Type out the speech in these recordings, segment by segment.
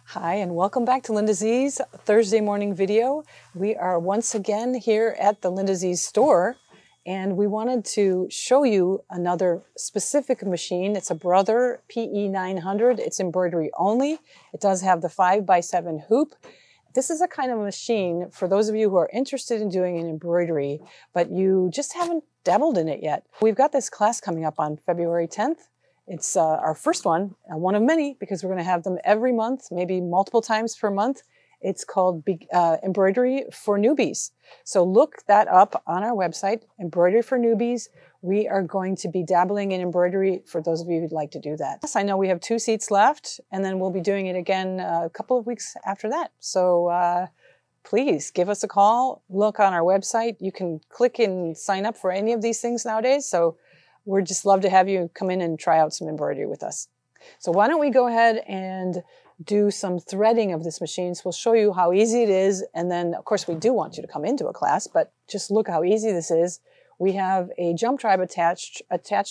Hi, and welcome back to LindaZ's Thursday morning video. We are once again here at the LindaZ store, and we wanted to show you another specific machine. It's a Brother PE900. It's embroidery only. It does have the 5x7 hoop. This is a kind of machine for those of you who are interested in doing an embroidery, but you just haven't dabbled in it yet. We've got this class coming up on February 10th. It's our first one of many, because we're going to have them every month, maybe multiple times per month. It's called Embroidery For Noobies. So look that up on our website, Embroidery For Noobies. We are going to be dabbling in embroidery for those of you who'd like to do that. Yes, I know we have 2 seats left, and then we'll be doing it again a couple of weeks after that. So please give us a call. Look on our website. You can click and sign up for any of these things nowadays. So we'd just love to have you come in and try out some embroidery with us. So why don't we go ahead and do some threading of this machine. So we'll show you how easy it is. And then, of course, we do want you to come into a class, but just look how easy this is. We have a jump drive attached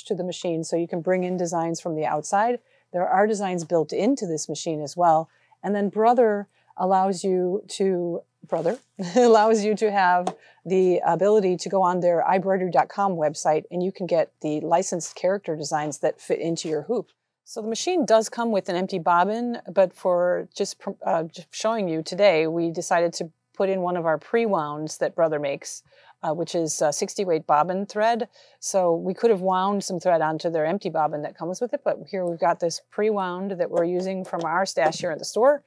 to the machine, so you can bring in designs from the outside. There are designs built into this machine as well. And then Brother allows you to have the ability to go on their iBroidery.com website, and you can get the licensed character designs that fit into your hoop. So the machine does come with an empty bobbin, but for just showing you today, we decided to put in one of our pre-wounds that Brother makes, which is 60 weight bobbin thread. So we could have wound some thread onto their empty bobbin that comes with it, but here we've got this pre-wound that we're using from our stash here at the store.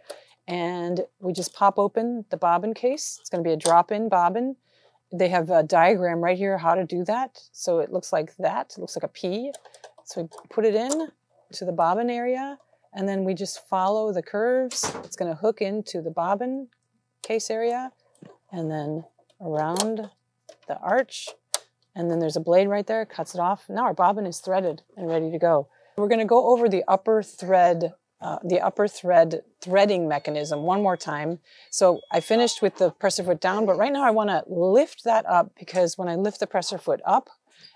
And we just pop open the bobbin case. It's going to be a drop-in bobbin. They have a diagram right here how to do that. So it looks like that. It looks like a P. So we put it in to the bobbin area, and then we just follow the curves. It's going to hook into the bobbin case area, and then around the arch. And then there's a blade right there, cuts it off. Now our bobbin is threaded and ready to go. We're going to go over the upper thread threading mechanism one more time. So I finished with the presser foot down, but right now I want to lift that up, because when I lift the presser foot up,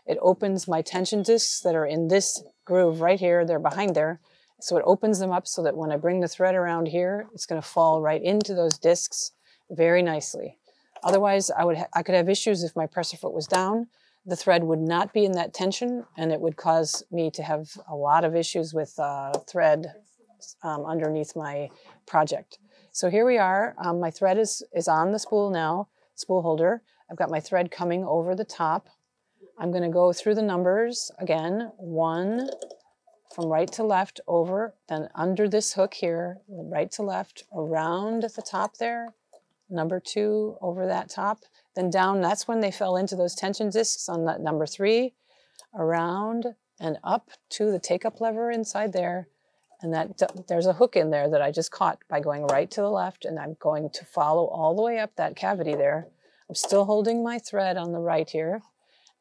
it opens my tension discs that are in this groove right here. They're behind there. So it opens them up so that when I bring the thread around here, it's going to fall right into those discs very nicely. Otherwise, I could have issues if my presser foot was down. The thread would not be in that tension, and it would cause me to have a lot of issues with thread underneath my project. So here we are. My thread is on the spool now, spool holder. I've got my thread coming over the top. I'm going to go through the numbers again. 1 from right to left over, then under this hook here, right to left, around at the top there. Number 2 over that top, then down. That's when they fell into those tension discs on that number 3, around and up to the take-up lever inside there. And there's a hook in there that I just caught by going right to the left, and I'm going to follow all the way up that cavity there. I'm still holding my thread on the right here,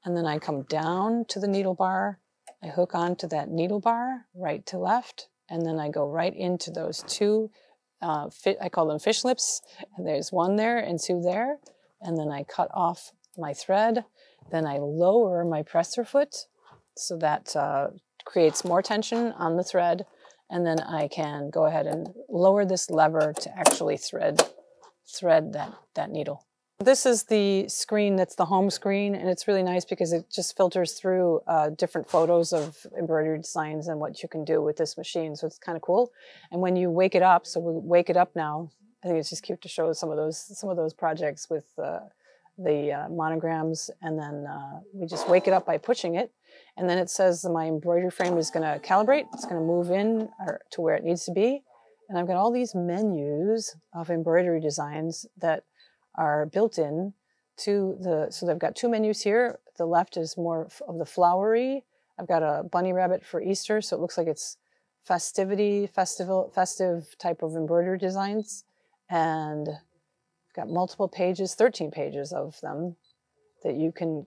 and then I come down to the needle bar. I hook onto that needle bar, right to left, and then I go right into those 2, I call them fish lips, and there's 1 there and 2 there, and then I cut off my thread. Then I lower my presser foot, so that creates more tension on the thread. And then I can go ahead and lower this lever to actually thread that needle. This is the screen that's the home screen, and it's really nice because it just filters through different photos of embroidery designs and what you can do with this machine. So it's kind of cool. And when you wake it up, so we wake it up now, I think it's just cute to show some of those projects with the monograms, and then we just wake it up by pushing it. And then it says that my embroidery frame is going to calibrate. It's going to move in to where it needs to be. And I've got all these menus of embroidery designs that are built in to so they've got 2 menus here. The left is more of the flowery. I've got a bunny rabbit for Easter, so it looks like it's festive type of embroidery designs. And I've got multiple pages, 13 pages of them, that you can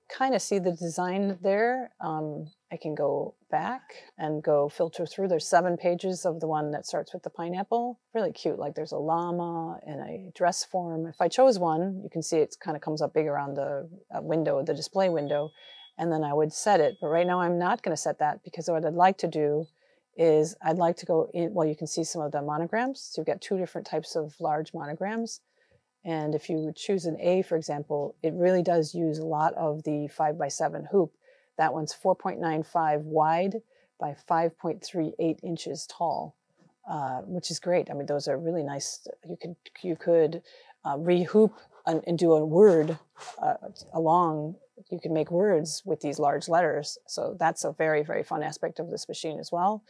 kind of see the design there. I can go back and go filter through. There's 7 pages of the one that starts with the pineapple. Really cute, like there's a llama and a dress form. If I chose one, you can see it kind of comes up big around the window, the display window, and then I would set it. But right now I'm not going to set that, because what I'd like to do is I'd like to go in, well, you can see some of the monograms. So you've got two different types of large monograms. And if you choose an A, for example, it really does use a lot of the 5x7 hoop. That one's 4.95 wide by 5.38 inches tall, which is great. I mean, those are really nice. You could re-hoop and do a word along. You can make words with these large letters. So that's a very, very fun aspect of this machine as well.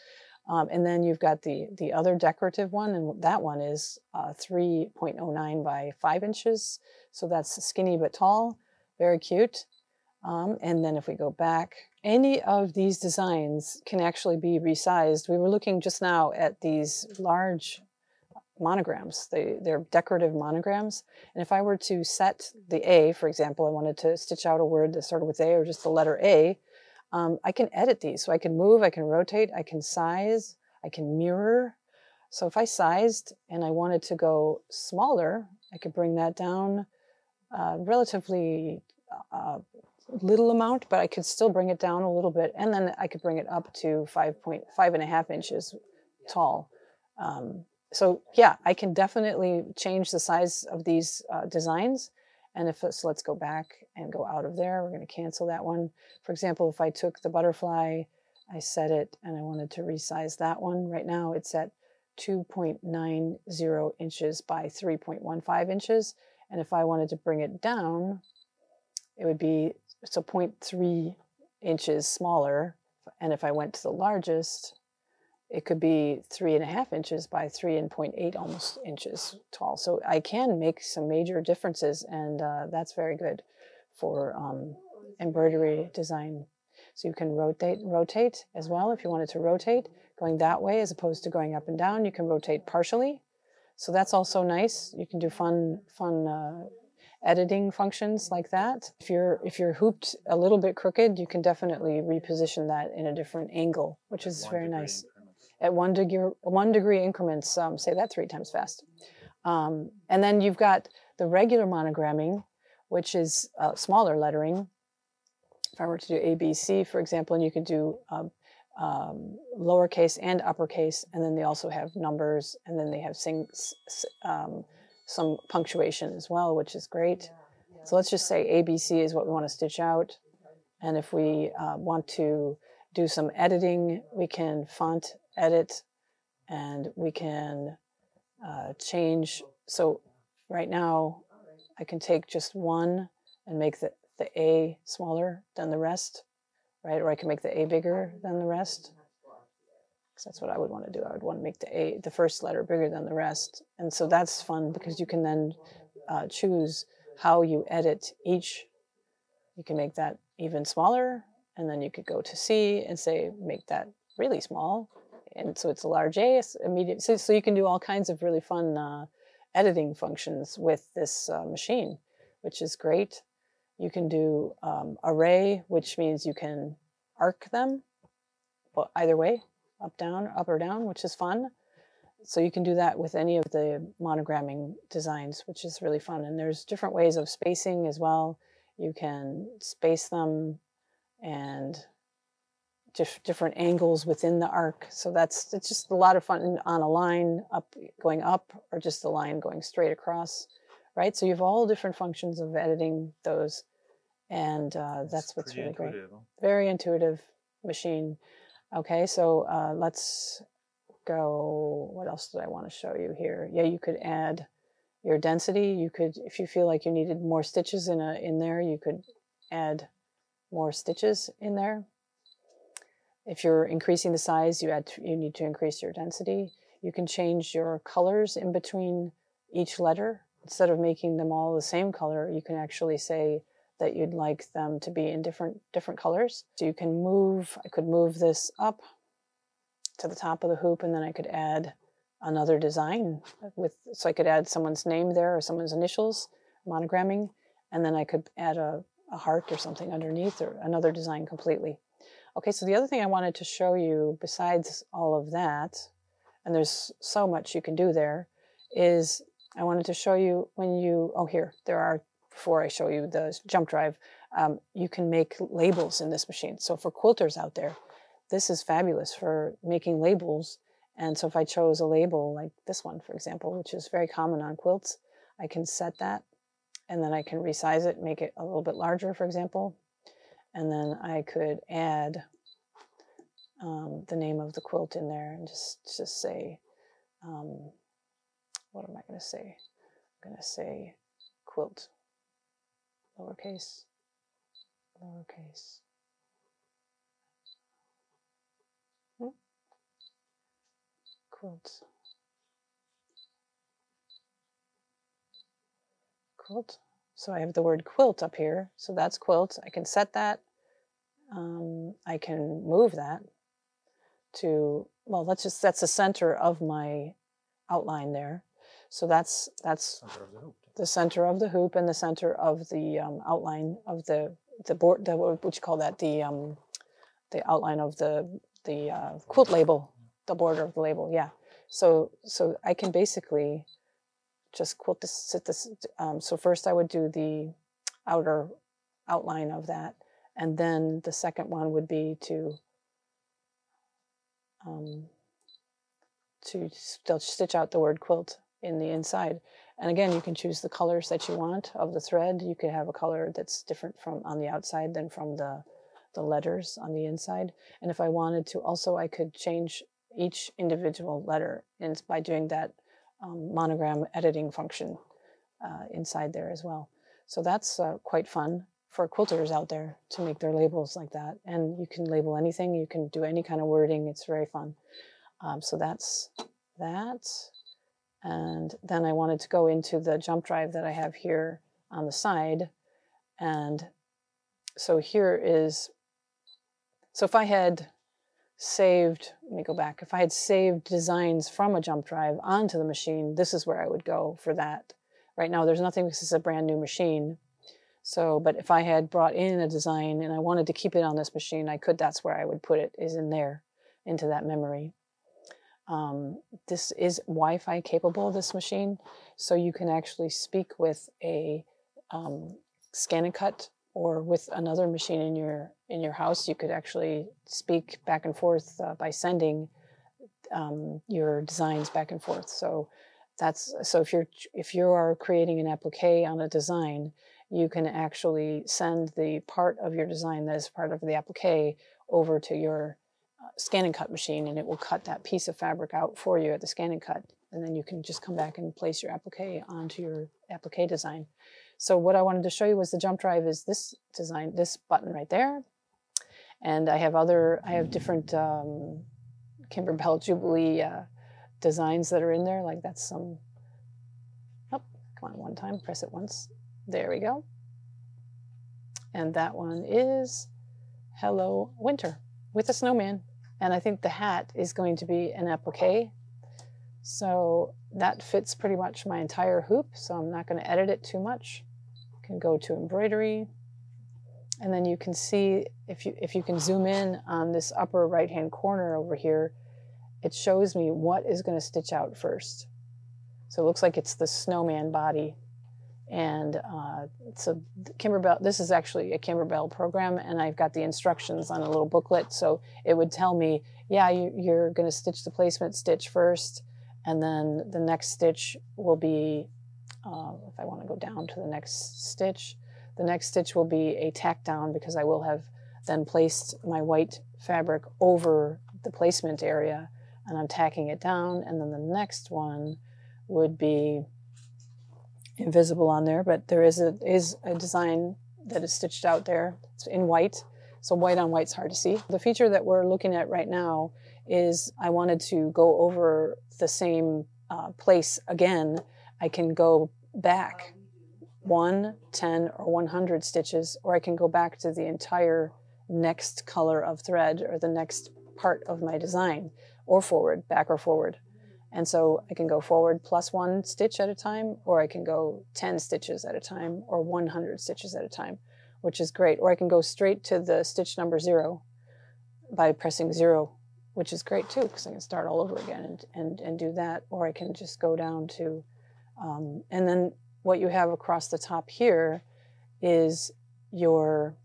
And then you've got the other decorative one, and that one is 3.09 by 5 inches. So that's skinny but tall, very cute. And then if we go back, any of these designs can actually be resized. We were looking just now at these large monograms. They're decorative monograms. And if I were to set the A, for example, I wanted to stitch out a word that started with A or just the letter A, I can edit these. So I can move, I can rotate, I can size, I can mirror. So if I sized and I wanted to go smaller, I could bring that down relatively little amount, but I could still bring it down a little bit. And then I could bring it up to 5.5 inches tall. So yeah, I can definitely change the size of these designs. And if so, let's go back and go out of there. We're going to cancel that one. For example, if I took the butterfly, I set it and I wanted to resize that one. Right now it's at 2.90 inches by 3.15 inches. And if I wanted to bring it down, it would be, so 0.3 inches smaller. And if I went to the largest, it could be 3.5 inches by 3.8 almost inches tall. So I can make some major differences, and that's very good for embroidery design. So you can rotate as well if you wanted to rotate, going that way as opposed to going up and down. You can rotate partially. So that's also nice. You can do fun editing functions like that. If you're hooped a little bit crooked, you can definitely reposition that in a different angle, which is very nice. At 1 degree increments, say that 3 times fast. And then you've got the regular monogramming, which is smaller lettering. If I were to do A, B, C, for example, and you could do lowercase and uppercase, and then they also have numbers, and then they have some punctuation as well, which is great. So let's just say A, B, C is what we want to stitch out. And if we want to do some editing, we can font edit, and we can change. So right now I can take just one and make the A smaller than the rest, right? Or I can make the A bigger than the rest. So that's what I would want to do. I would want to make the first letter bigger than the rest. And so that's fun because you can then choose how you edit each. You can make that even smaller, and then you could go to C and say, make that really small. And so it's a large A, immediate. So you can do all kinds of really fun editing functions with this machine, which is great. You can do array, which means you can arc them either way, up or down, which is fun. So you can do that with any of the monogramming designs, which is really fun. And there's different ways of spacing as well. You can space them and different angles within the arc. So it's just a lot of fun on a line going up, or just a line going straight across, right? So you have all different functions of editing those, and that's what's really great. Very intuitive machine. Okay, so let's go. What else did I want to show you here? Yeah, you could add your density. You could, if you feel like you needed more stitches in there, you could add more stitches in there. If you're increasing the size, you need to increase your density. You can change your colors in between each letter. Instead of making them all the same color, you can actually say that you'd like them to be in different colors. So you can move, I could move this up to the top of the hoop, and then I could add another design so I could add someone's name there or someone's initials, monogramming, and then I could add a heart or something underneath, or another design completely. Okay, so the other thing I wanted to show you besides all of that, and there's so much you can do there, is I wanted to show you before I show you the jump drive, you can make labels in this machine. So for quilters out there, this is fabulous for making labels. And so if I chose a label like this one, for example, which is very common on quilts, I can set that, and then I can resize it, make it a little bit larger, for example. And then I could add the name of the quilt in there and just say, what am I going to say? I'm going to say quilt, lowercase, lowercase. Quilt. Quilt. So I have the word quilt up here. So that's quilt. I can set that. I can move that to, well, that's the center of my outline there. So that's the center of the hoop and the center of the outline of the board. What you call that? The outline of the quilt label, the border of the label. Yeah. So I can basically just quilt this. So first I would do the outer outline of that, and then the second one would be to stitch out the word quilt in the inside. And again, you can choose the colors that you want of the thread. You could have a color that's different from on the outside than from the letters on the inside. And if I wanted to also, I could change each individual letter by doing that monogram editing function inside there as well. So that's quite fun for quilters out there to make their labels like that. And you can label anything, you can do any kind of wording, it's very fun. So that's that. And then I wanted to go into the jump drive that I have here on the side. And so here is, so if I had saved, let me go back, if I had saved designs from a jump drive onto the machine, this is where I would go for that. Right now there's nothing because it's a brand new machine. So, but if I had brought in a design and I wanted to keep it on this machine, I could, that's where I would put it, is in there, into that memory. This is Wi-Fi capable, this machine, so you can actually speak with a scan and cut, or with another machine in your house. You could actually speak back and forth by sending your designs back and forth. So that's, so if you are creating an applique on a design, you can actually send the part of your design that is part of the applique over to your scan and cut machine, and it will cut that piece of fabric out for you at the scan and cut, and then you can just come back and place your applique onto your applique design. So what I wanted to show you was the jump drive is this design, this button right there, and I have different Kimberbell Jubilee designs that are in there. Like that's some, oh, come on, one time, press it once, there we go. And that one is Hello Winter with a snowman. And I think the hat is going to be an applique. So that fits pretty much my entire hoop, so I'm not going to edit it too much. You can go to embroidery, and then you can see, if you can zoom in on this upper right hand corner over here, it shows me what is going to stitch out first. So it looks like it's the snowman body. And it's a Kimberbell, this is actually a Kimberbell program, and I've got the instructions on a little booklet, so it would tell me, yeah, you're going to stitch the placement stitch first, and then the next stitch will be, if I want to go down to the next stitch will be a tack down, because I will have then placed my white fabric over the placement area, and I'm tacking it down, and then the next one would be invisible on there, but there is a design that is stitched out there. It's in white, so white on white's hard to see. The feature that we're looking at right now is I wanted to go over the same place again. I can go back 1, 10, or 100 stitches, or I can go back to the entire next color of thread or the next part of my design, or forward, back or forward. And so I can go forward plus 1 stitch at a time, or I can go 10 stitches at a time, or 100 stitches at a time, which is great. Or I can go straight to the stitch number 0 by pressing 0, which is great too, because I can start all over again and do that. Or I can just go down to, and then what you have across the top here is your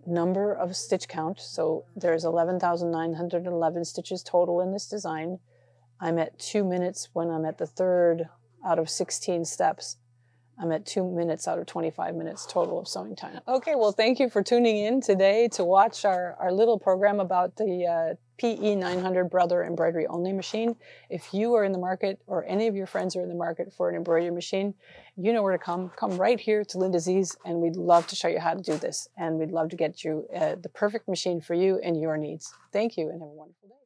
number of stitch count. So there's 11,911 stitches total in this design. I'm at 2 minutes when I'm at the third out of 16 steps. I'm at 2 minutes out of 25 minutes total of sewing time. Okay, well, thank you for tuning in today to watch our little program about the PE900 Brother Embroidery Only machine. If you are in the market, or any of your friends are in the market for an embroidery machine, you know where to come. Come right here to LindaZ's, and we'd love to show you how to do this. And we'd love to get you the perfect machine for you and your needs. Thank you, and have a wonderful day.